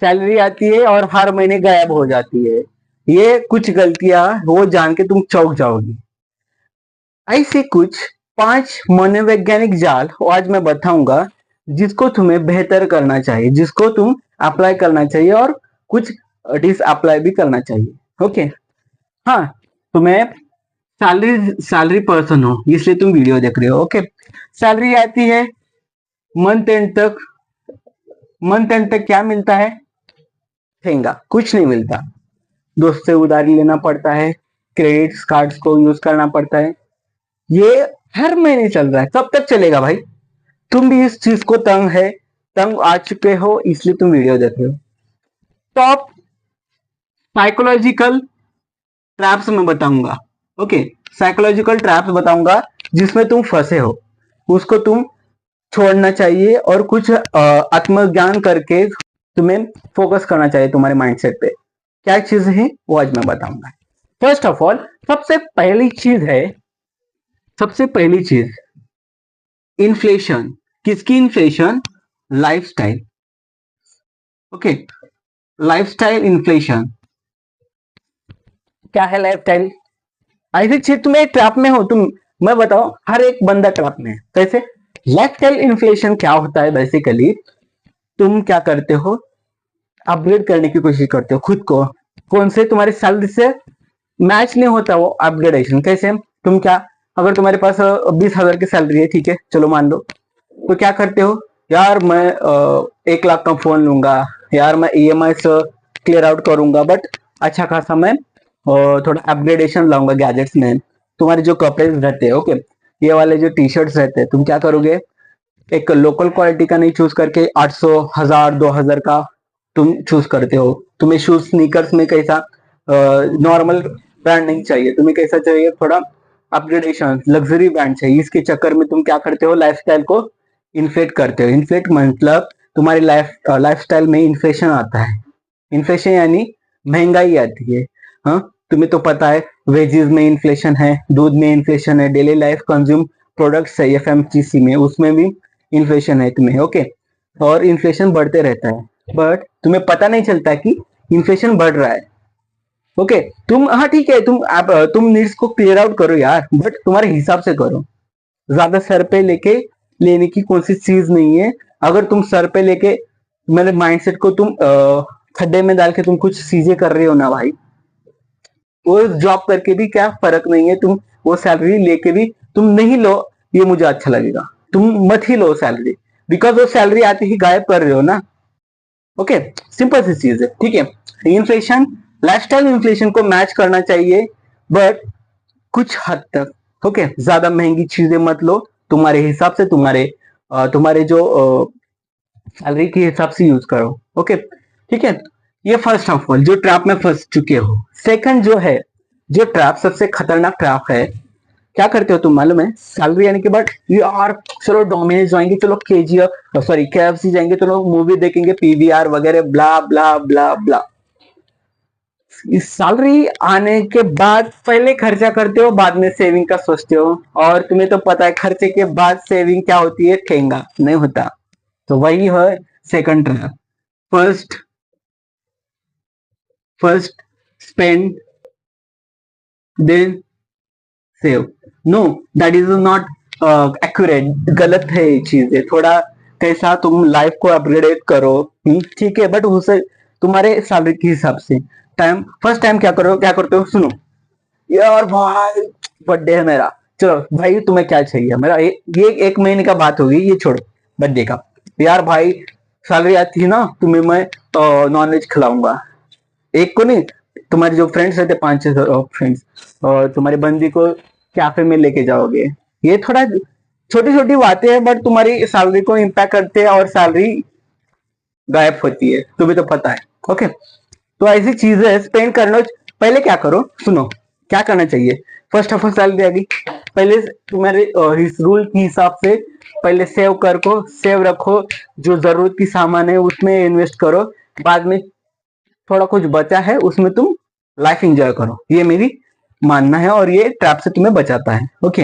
Salary आती है और हर महीने गायब हो जाती है। ये कुछ गलतियां वो जान के तुम चौंक जाओगी। ऐसे कुछ 5 मनोवैज्ञानिक जाल आज मैं बताऊंगा, जिसको तुम्हें बेहतर करना चाहिए, जिसको तुम अप्लाई करना चाहिए और कुछ डिस अप्लाई भी करना चाहिए। ओके। हाँ, तुम्हें सैलरी सैलरी पर्सन हो इसलिए तुम वीडियो देख रहे हो। ओके। सैलरी आती है मंथ एंड तक। मंथ एंड तक क्या मिलता है? ठेंगा, कुछ नहीं मिलता। दोस्त से उधारी लेना पड़ता है, क्रेडिट कार्ड्स को यूज करना पड़ता है। ये हर महीने चल रहा है, कब तक चलेगा भाई? तुम भी इस चीज को तंग आ चुके हो इसलिए तुम वीडियो देख रहे हो। टॉप साइकोलॉजिकल ट्रैप्स मैं बताऊंगा। ओके। साइकोलॉजिकल ट्रैप्स बताऊंगा जिसमें तुम फंसे हो, उसको तुम छोड़ना चाहिए और कुछ आत्मज्ञान करके तुम्हें फोकस करना चाहिए तुम्हारे माइंडसेट पे। क्या चीज है वो आज मैं बताऊंगा। फर्स्ट ऑफ ऑल, सबसे पहली चीज इन्फ्लेशन। किसकी inflation? Lifestyle. Okay. Lifestyle inflation क्या है? लाइफस्टाइल ऐसी चीज, तुम एक ट्रैप में हो तुम। मैं बताओ, हर एक बंदा ट्रैप में है। कैसे? लाइफस्टाइल इन्फ्लेशन क्या होता है बेसिकली? तुम क्या करते हो? अपग्रेड करने की कोशिश करते हो खुद को। कौन से? तुम्हारे सैलरी से मैच नहीं होता वो अपग्रेडेशन। कैसे? तुम क्या, अगर तुम्हारे पास 20,000 की सैलरी है, ठीक है, चलो मान लो, तो क्या करते हो? यार मैं 1 लाख का फोन लूंगा, यार मैं ईएमआई से क्लियर आउट करूंगा, बट अच्छा खासा मैं थोड़ा अपग्रेडेशन लाऊंगा गैजेट्स में। तुम्हारे जो कपड़े रहते हैं, ओके, ये वाले जो टी शर्ट्स रहते हैं, तुम क्या करोगे? एक लोकल क्वालिटी का नहीं चूज करके 800, 1000, 2000 का तुम चूज करते हो। तुम्हें शूज स्नीकर्स में कैसा नॉर्मल ब्रांड नहीं चाहिए, तुम्हें कैसा चाहिए? थोड़ा अपग्रेडेशन लग्जरी ब्रांड चाहिए। इसके चक्कर में तुम क्या करते हो? लाइफस्टाइल को इन्फ्लेट करते हो। इन्फ्लेट मतलब तुम्हारी लाइफस्टाइल में इन्फ्लेशन आता है। इन्फ्लेशन यानी महंगाई आती है। हाँ, तुम्हें तो पता है, वेजेस में इन्फ्लेशन है, दूध में इन्फ्लेशन है, डेली लाइफ कंज्यूम प्रोडक्ट्स है एफएमसीजी में, उसमें भी इन्फ्लेशन है तुम्हें। ओके। और इन्फ्लेशन बढ़ते रहता है, बट तुम्हें पता नहीं चलता कि इन्फ्लेशन बढ़ रहा है। ओके। तुम, हाँ ठीक है, तुम नीड्स को क्लियर आउट करो यार, बट तुम्हारे हिसाब से करो। ज्यादा सर पे लेके लेने की कौन सी चीज नहीं है। अगर तुम सर पे लेके मेरे माइंडसेट को तुम खड्डे में डाल के तुम कुछ चीजें कर रहे हो ना भाई, वो जॉब करके भी क्या फर्क नहीं है। तुम वो सैलरी लेके भी तुम नहीं लो, ये मुझे अच्छा लगेगा। तुम मत ही लो सैलरी, बिकॉज वो सैलरी आते ही गायब कर रहे हो ना। ओके। सिंपल सी चीज है, ठीक है। इन्फ्लेशन, लाइफस्टाइल इन्फ्लेशन को मैच करना चाहिए, बट कुछ हद तक। ओके। ज्यादा महंगी चीजें मत लो, तुम्हारे हिसाब से, तुम्हारे जो सैलरी के हिसाब से यूज करो। ओके, ठीक है। ये फर्स्ट ऑफ ऑल जो ट्रैप में फंस चुके हो। सेकंड जो है, जो ट्रैप सबसे खतरनाक ट्रैप है, क्या करते हो तुम मालूम है? सैलरी आने के बाद यार चलो डोमिनोज जाएंगे, चलो केजीएफ, सॉरी केएफसी जाएंगे, चलो मूवी देखेंगे, पीवीआर वगैरह, ब्ला ब्ला ब्ला ब्ला। इस सैलरी आने के बाद पहले खर्चा करते हो, बाद में सेविंग का सोचते हो। और तुम्हें तो पता है खर्चे के बाद सेविंग क्या होती है? ठेंगा नहीं होता। तो वही है second trap. First first spend, then save. No, that is not accurate. गलत है ये चीजें। थोड़ा कैसा तुम लाइफ को अपग्रेड करो, ठीक है, बट उसे तुम्हारे सैलरी के हिसाब से। फर्स्ट टाइम क्या करते हो? सुनो यार भाई, बर्थडे है मेरा, चलो भाई तुम्हें क्या चाहिए? मेरा ये 1 महीने का बात होगी, ये छोड़ो बर्थडे का। यार भाई, सैलरी आती है ना, तुम्हें मैं नॉनवेज खिलाऊंगा। एक को नहीं, तुम्हारे जो फ्रेंड्स रहते 5-6 फ्रेंड्स, और तुम्हारी बंदी को कैफे में लेके जाओगे। ये थोड़ा छोटी छोटी बातें हैं, बट तुम्हारी सैलरी को इम्पैक्ट करते हैं और सैलरी गायब होती है, तुम्हें तो पता है। ओके। तो ऐसी चीजें स्पेंड करना। पहले क्या करो, सुनो क्या करना चाहिए। फर्स्ट ऑफ ऑल सैलरी आ गई, पहले तुम्हारे इस रूल के हिसाब से पहले सेव रखो। जो जरूरत की सामान है उसमें इन्वेस्ट करो, बाद में थोड़ा कुछ बचा है उसमें तुम लाइफ एंजॉय करो। ये मेरी मानना है और ये ट्रैप से तुम्हें बचाता है। ओके।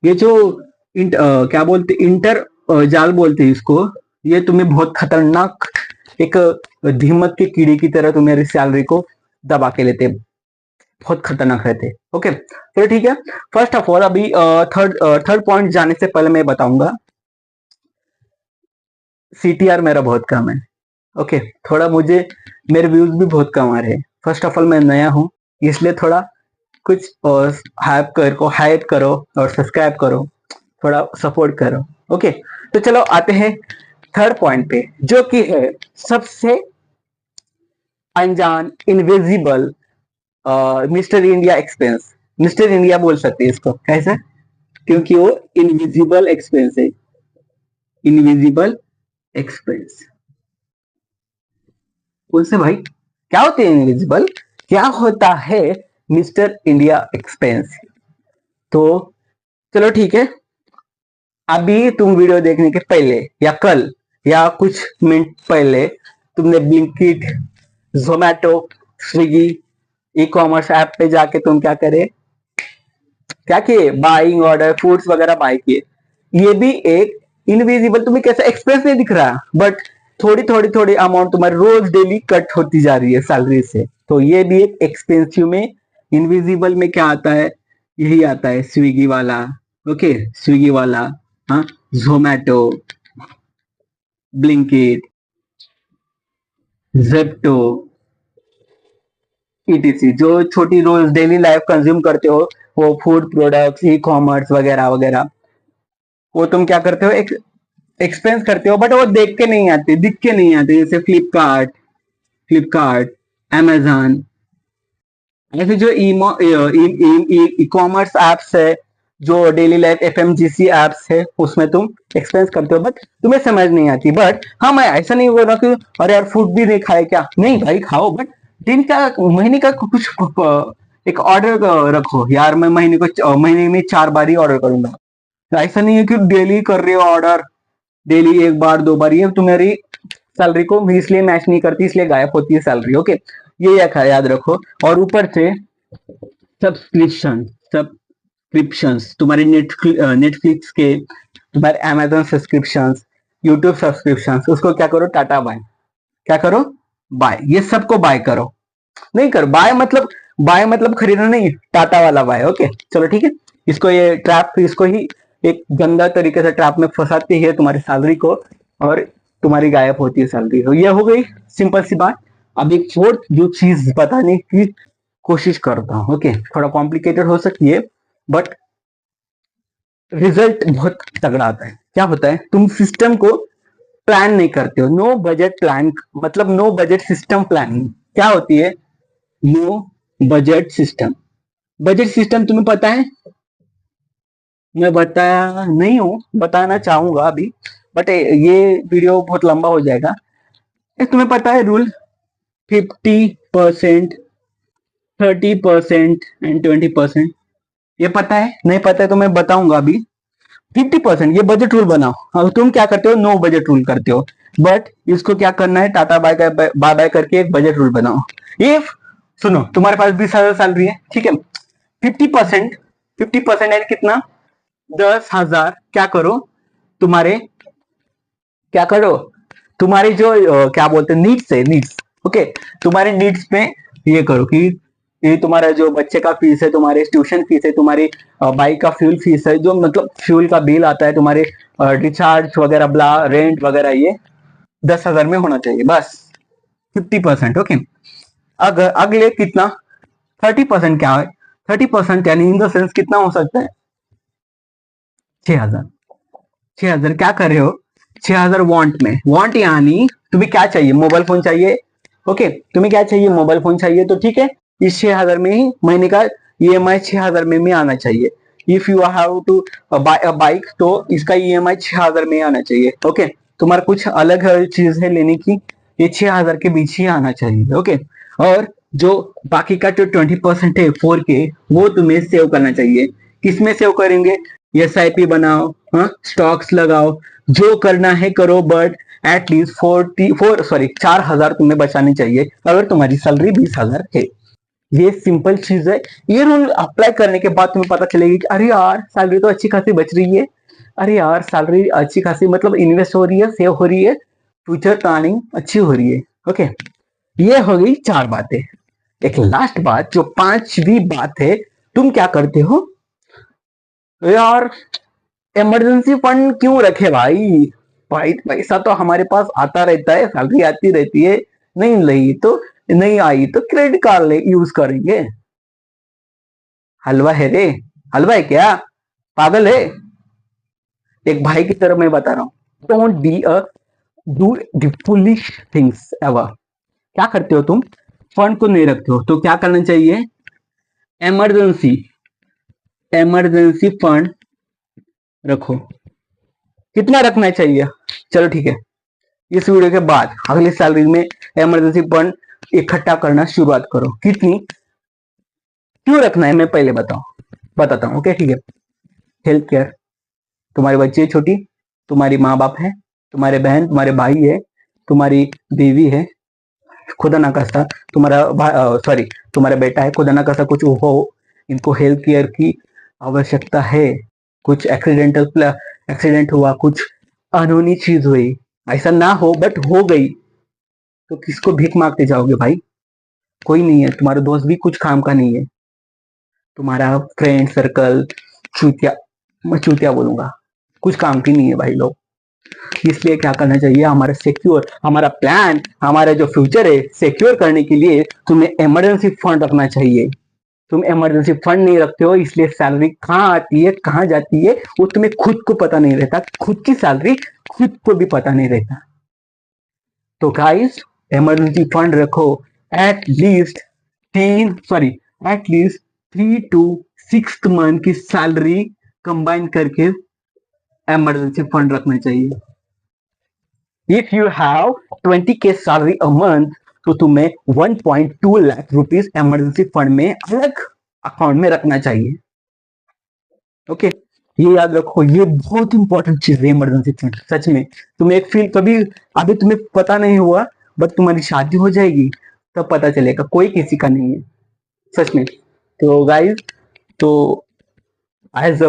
ये जो क्या बोलते, इंटर जाल बोलते हैं इसको, ये तुम्हें बहुत खतरनाक एक दीमक के कीड़े की तरह तुम्हारी सैलरी को दबा के लेते, बहुत खतरनाक रहते। ओके, चलो ठीक है। फर्स्ट ऑफ ऑल अभी थर्ड पॉइंट जाने से पहले मैं बताऊंगा, सीटीआर मेरा बहुत कम है। ओके, थोड़ा मुझे मेरे व्यूज भी बहुत कम आ रहे हैं। फर्स्ट ऑफ ऑल मैं नया हूँ, इसलिए थोड़ा कुछ हाइप करो और सब्सक्राइब करो, थोड़ा सपोर्ट करो। ओके, तो चलो आते हैं थर्ड पॉइंट पे, जो कि है सबसे अनजान invisible mister India expense. Mister India बोल सकते हैं इसको, कैसे? क्योंकि वो इनविजिबल एक्सपेंस है, इनविजिबल एक्सपेंस। कौन से भाई, क्या होते हैं इनविजिबल, क्या होता है मिस्टर इंडिया एक्सपेंस? तो चलो ठीक है, अभी तुम वीडियो देखने के पहले या कल या कुछ मिनट पहले तुमने Blinkit, Zomato, Swiggy, e commerce app पे जाके तुम क्या करे, क्या किए, बाइंग ऑर्डर फूड्स वगैरह बाय किए। ये भी एक इनविजिबल, तुम्हें कैसा एक्सपेंस नहीं दिख रहा, बट थोड़ी थोड़ी थोड़ी अमाउंट तुम्हारी रोज डेली कट होती जा रही है सैलरी से, तो ये भी एक एक्सपेंसिव में, इनविजिबल में क्या आता है, यही आता है, स्विगी वाला। ओके, स्विगी वाला, हाँ, जोमेटो, ब्लिंकिट, जेप्टो, ईटीसी, जो छोटी रोज डेली लाइफ कंज्यूम करते हो, वो फूड प्रोडक्ट्स, ई कॉमर्स वगैरह वगैरह, वो तुम क्या करते हो, एक एक्सपेंस करते हो, बट वो देख के नहीं आते, दिख के नहीं आते। जैसे फ्लिपकार्ट, अमेजन, ऐसे जो ई कॉमर्स एप्स है, जो डेली लाइफ एफएमजीसी एप्स है, उसमें तुम एक्सपेंस करते हो, बट तुम्हें समझ नहीं आती। बट हाँ, मैं ऐसा नहीं बोल रहा कि अरे यार फूड भी नहीं खाए क्या, नहीं भाई खाओ, बट दिन का, महीने का कुछ एक ऑर्डर रखो यार, मैं महीने में 4 बार ही ऑर्डर करूंगा। ऐसा नहीं है कि डेली कर रहे हो ऑर्डर, डेली एक बार 2 बार, ये तुम्हारी सैलरी को इसलिए मैच नहीं करती, इसलिए गायब होती है सैलरी। ओके, ये याद रखो। और ऊपर से सब्सक्रिप्शन, सब्सक्रिप्शंस तुम्हारे नेटफ्लिक्स के, तुम्हारे अमेजन सब्सक्रिप्शंस, यूट्यूब सब्सक्रिप्शंस, उसको क्या करो, टाटा बाय, क्या करो, बाय, ये सबको बाय करो। नहीं कर बाय मतलब खरीदना नहीं, टाटा वाला बाय। ओके, चलो ठीक है। इसको ये ट्रैप, इसको ही एक गंदा तरीके से ट्रैप में फंसाती है तुम्हारी सैलरी को, और तुम्हारी गायब होती है सैलरी। तो ये हो गई सिंपल सी बात। अब एक फोर्थ जो चीज बताने की कोशिश करता हूँ। ओके, थोड़ा कॉम्प्लिकेटेड हो सकती है, बट रिजल्ट बहुत तगड़ा आता है। क्या होता है, तुम सिस्टम को प्लान नहीं करते हो, नो बजट प्लान, मतलब नो बजट सिस्टम प्लानिंग क्या होती है, no budget system. Budget system तुम्हें पता है, मैं बताया नहीं हूं, बताना चाहूंगा अभी, बट ये वीडियो बहुत लंबा हो जाएगा। तुम्हें पता है रूल, 50%, 30% एंड 20%, ये पता है? नहीं पता है तो मैं बताऊंगा अभी। 50% ये बजट रूल बनाओ। अब तुम क्या करते हो, नो बजट रूल करते हो, बट इसको क्या करना है, टाटा बाय बाय करके एक बजट रूल बनाओ। ये सुनो, तुम्हारे पास 20,000 सैलरी है, ठीक है, 50%, 50% है कितना, 10,000, क्या करो, तुम्हारे, क्या करो, तुम्हारी जो क्या बोलते हैं, नीड्स है, नीड्स। ओके, तुम्हारे नीड्स पे ये करो कि ये तुम्हारा जो बच्चे का फीस है, तुम्हारे ट्यूशन फीस है, तुम्हारी बाइक का फ्यूल फीस है, जो मतलब फ्यूल का बिल आता है, तुम्हारे रिचार्ज वगैरह, ब्ला रेंट वगैरह, ये 10,000 में होना चाहिए बस, 50%। ओके, अगर अगले कितना, 30% क्या है, 30% यानी इन द सेंस कितना हो सकता है, 6,000। 6,000 क्या कर रहे हो, 6,000 वांट में, वांट यानी तुम्हें क्या चाहिए, मोबाइल फोन चाहिए। ओके, तुम्हें क्या चाहिए, मोबाइल फोन चाहिए, तो ठीक है, इस 6,000 में ही महीने का ईएमआई 6,000 में आना चाहिए। If you have to buy a bike, तो इसका ईएमआई 6,000 में आना चाहिए। ओके, तुम्हारा कुछ अलग चीज है लेने की, ये 6,000 के बीच ही आना चाहिए। ओके, और जो बाकी का जो 20% है 4K, वो तुम्हें सेव करना चाहिए। किसमें सेव करेंगे, एसआईपी बनाओ, हाँ, स्टॉक्स लगाओ, जो करना है करो, बट एटलीस्ट 4,000 तुम्हें बचानी चाहिए अगर तुम्हारी सैलरी 20,000 है। ये सिंपल चीज है। ये रूल अप्लाई करने के बाद तुम्हें पता चलेगी कि अरे यार सैलरी तो अच्छी खासी बच रही है, अरे यार सैलरी अच्छी खासी मतलब इन्वेस्ट हो रही है, सेव हो रही है, फ्यूचर प्लानिंग अच्छी हो रही है। ओके, ये हो गई 4 बातें। एक लास्ट बात जो 5वीं बात है, तुम क्या करते हो यार, इमरजेंसी फंड क्यों रखे भाई? भाई पैसा तो हमारे पास आता रहता है, सैलरी आती रहती है, नहीं आई तो क्रेडिट कार्ड यूज करेंगे। हलवा है रे, हलवा है क्या, पागल है? एक भाई की तरह मैं बता रहा हूँ, don't be a do the foolish things ever. क्या करते हो तुम? फंड को नहीं रखते हो तो क्या करना चाहिए? इमरजेंसी इमरजेंसी फंड रखो। कितना रखना चाहिए? चलो ठीक है, इस वीडियो के बाद अगली सैलरी में इमरजेंसी फंड इकट्ठा करना शुरुआत करो। कितनी, क्यों रखना है, मैं पहले बताता हूँ। ओके ठीक है, हेल्थ केयर, तुम्हारी बच्ची है छोटी, तुम्हारी माँ बाप है, तुम्हारे बहन तुम्हारे भाई है, तुम्हारी बीवी है, खुदा ना खास्ता तुम्हारा सॉरी तुम्हारा बेटा है, खुदा ना खास्ता कुछ हो, इनको हेल्थ केयर की आवश्यकता है, कुछ एक्सीडेंट हुआ, कुछ अनहोनी चीज हुई, ऐसा ना हो बट हो गई, तो किसको भीख मांगते जाओगे भाई? कोई नहीं है, तुम्हारा दोस्त भी कुछ काम का नहीं है, तुम्हारा फ्रेंड सर्कल चूतिया, मैं चूतिया बोलूंगा, कुछ काम की नहीं है भाई लोग। इसलिए क्या करना चाहिए, हमारा प्लान, हमारा जो फ्यूचर है सिक्योर करने के लिए तुम्हें इमरजेंसी फंड रखना चाहिए। तुम इमरजेंसी फंड नहीं रखते हो, इसलिए सैलरी कहाँ आती है कहाँ जाती है वो तुम्हें खुद को पता नहीं रहता, खुद की सैलरी खुद को भी पता नहीं रहता। तो गाइस, इमरजेंसी फंड रखो, at least at least 3 to 6 month की सैलरी कंबाइन करके इमरजेंसी फंड रखना चाहिए। If you have 20K salary a month तो तुम्हें 1.2 लाख रुपीज इमरजेंसी फंड में अलग अकाउंट में रखना चाहिए। ओके, ये याद रखो, ये बहुत इंपॉर्टेंट चीज है इमरजेंसी फंड। सच में, तुम्हें एक फील कभी अभी तुम्हें पता नहीं हुआ, बट तुम्हारी शादी हो जाएगी तब पता चलेगा, कोई किसी का नहीं है सच में। तो गाइस, तो एज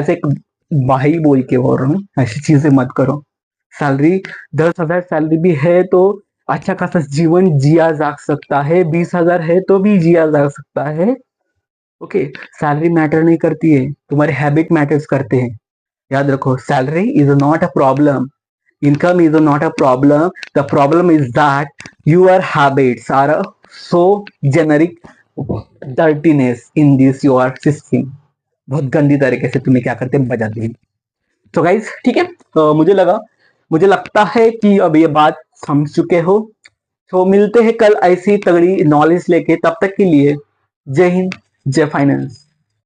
एक भाई बोल के बोल रहा हूँ, ऐसी चीजें मत करो। सैलरी 10,000 सैलरी भी है तो अच्छा खासा जीवन जिया जा सकता है, 20,000 है तो भी जिया जा सकता है। ओके, सैलरी मैटर नहीं करती है, तुम्हारे हैबिट मैटर्स करते हैं। याद रखो, salary is not a problem, income is not a problem, the problem is that your habits are so generic dirtiness in this your system। बहुत गंदी तरीके से तुम्हें क्या करते हैं, बजाते हैं। तो गाइज ठीक है, मुझे लगता है कि अब ये बात समझ चुके हो। तो मिलते हैं कल ऐसी तगड़ी नॉलेज लेके, तब तक के लिए जय हिंद, जय फाइनेंस।